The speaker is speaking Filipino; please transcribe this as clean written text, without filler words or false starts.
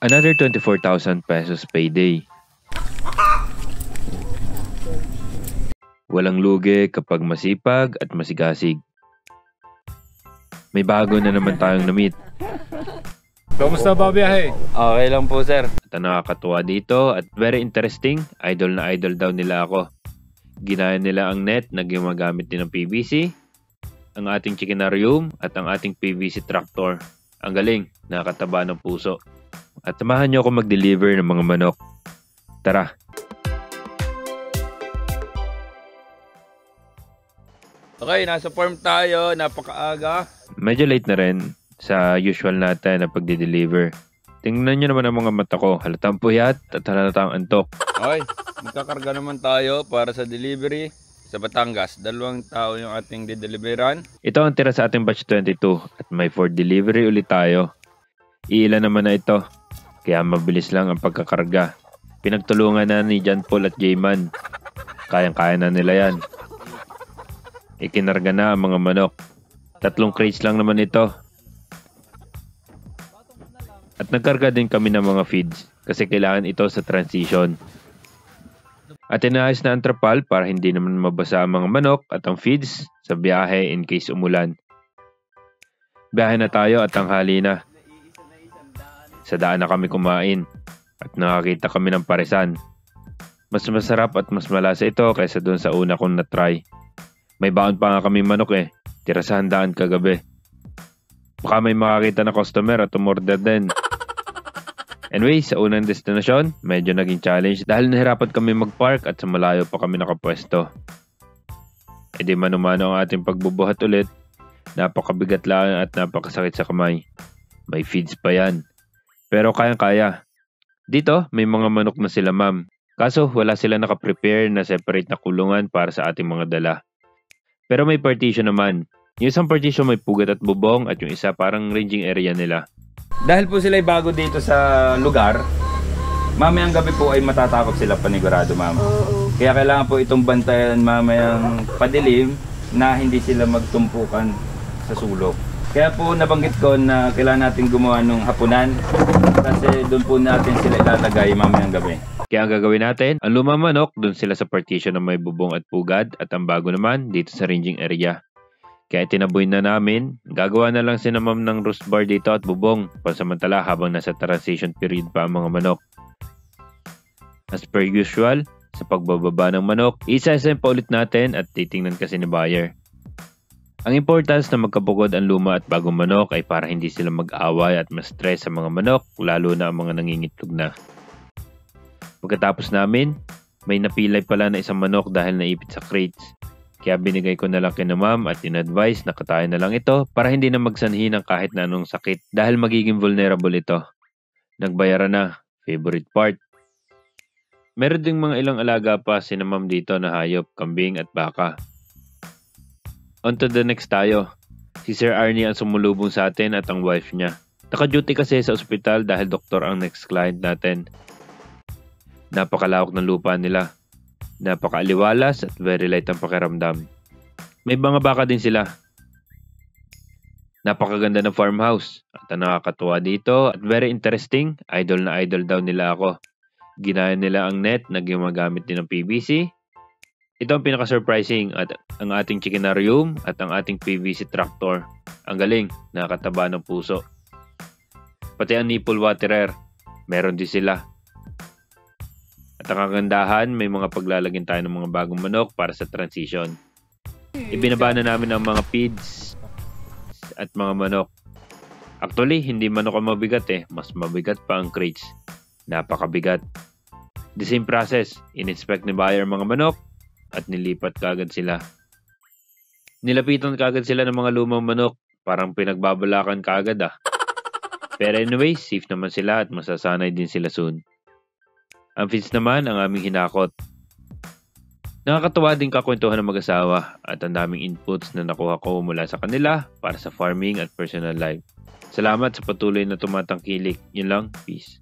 Another 24,000 pesos payday. Walang lugi kapag masipag at masigasig. May bago na naman tayong na-meet. Kamusta ba biyahe? Okay lang po, sir. At ang nakakatuwa dito at very interesting, idol na idol daw nila ako. Ginaya nila ang net na gumagamit din ng PVC, ang ating chickenarium at ang ating PVC tractor. Ang galing, nakakataba ng puso. At samahan niyo ako mag-deliver ng mga manok. Tara! Okay, nasa farm tayo. Napakaaga. Medyo late na rin sa usual natin na pagdi-deliver. Tingnan nyo naman ang mga mata ko. Halatang puyat at halatang antok. Okay, magkakarga naman tayo para sa delivery sa Batangas. 2 tao yung ating dideliveran. Ito ang tira sa ating batch 22 at may for delivery ulit tayo. Iilan naman na ito. Kaya mabilis lang ang pagkakarga. Pinagtulungan na ni John Paul at Jayman. Kayang-kaya na nila yan. Ikinarga na ang mga manok. 3 crates lang naman ito. At nagkarga din kami ng mga feeds kasi kailangan ito sa transition. At inaayos na ang trapal para hindi naman mabasa ang mga manok at ang feeds sa biyahe in case umulan. Biyahe na tayo at tanghali na. Sa daan na kami kumain at nakakita kami ng paresan. Mas masarap at mas malasa ito kaysa doon sa una kong na-try. May baon pa nga kami manok tira sa handaan kagabi. Baka may makakita na customer at umorder din. Anyway, sa unang destinasyon, medyo naging challenge dahil nahirapan kami mag-park at sa malayo pa kami nakapwesto. E di mano-mano ang ating pagbubuhat ulit. Napakabigat lang at napakasakit sa kamay. May feeds pa yan. Pero kayang-kaya. Dito, may mga manok na sila ma'am. Kaso wala sila nakaprepare na separate na kulungan para sa ating mga dala. Pero may partition naman. Yung isang partition may pugat at bubong at yung isa parang ranging area nila. Dahil po sila ay bago dito sa lugar, mamayang gabi po ay matatakot sila panigurado, ma'am. Kaya kailangan po itong bantayan mamayang padilim na hindi sila magtumpukan sa sulok. Kaya po nabanggit ko na kailangan natin gumawa ng hapunan kasi doon po natin sila ilalagay mamayang gabi. Kaya ang gagawin natin, ang lumang manok doon sila sa partition na may bubong at pugad at ang bago naman dito sa ranging area. Kaya tinaboy na namin, gagawa na lang si na ma'am ng roost bar dito at bubong pansamantala habang nasa transition period pa ang mga manok. As per usual, sa pagbababa ng manok, isa-isa pa ulit natin at titingnan kasi ni buyer. Ang importance na magkabukod ang luma at bagong manok ay para hindi sila mag-away at ma-stress sa mga manok, lalo na ang mga nangingitlog na. Pagkatapos namin, may napilay pala na isang manok dahil naipit sa crates. Kaya binigay ko na lang kina ma'am at in-advise na katayin na lang ito para hindi na magsanhi ng kahit na anong sakit dahil magiging vulnerable ito. Nagbayaran na, favorite part. Meron ding mga ilang alaga pa sina ma'am dito na hayop, kambing at baka. On to the next tayo. Si Sir Arnie ang sumulubong sa atin at ang wife niya. Naka-duty kasi sa ospital dahil doktor ang next client natin. Napakalawak ng lupa nila. Napakaaliwalas at very light ang pakiramdam. May mga baka din sila. Napakaganda ng farmhouse at ang nakakatuwa dito at very interesting, idol na idol daw nila ako. Ginaya nila ang net na gumagamit din ng PVC. Ito ang pinaka-surprising at ang ating chickenarium at ang ating PVC tractor. Ang galing, nakakataba ng puso. Pati ang nipple waterer, meron din sila. At ang kagandahan, may mga paglalagyan tayo ng mga bagong manok para sa transition. Ibinaba na namin ang mga feeds at mga manok. Actually, hindi manok ang mabigat mas mabigat pa ang crates. Napakabigat. The same process, in-inspect ni buyer ang mga manok at nilipat kagad sila. Nilapitan kagad sila ng mga lumang manok, parang pinagbabalakan kagad Pero anyway, safe naman sila at masasanay din sila soon. Ang feeds naman ang aming hinakot. Nakakatawa din kakwentuhan ng mag-asawa at ang daming inputs na nakuha ko mula sa kanila para sa farming at personal life. Salamat sa patuloy na tumatangkilik. Yun lang, peace.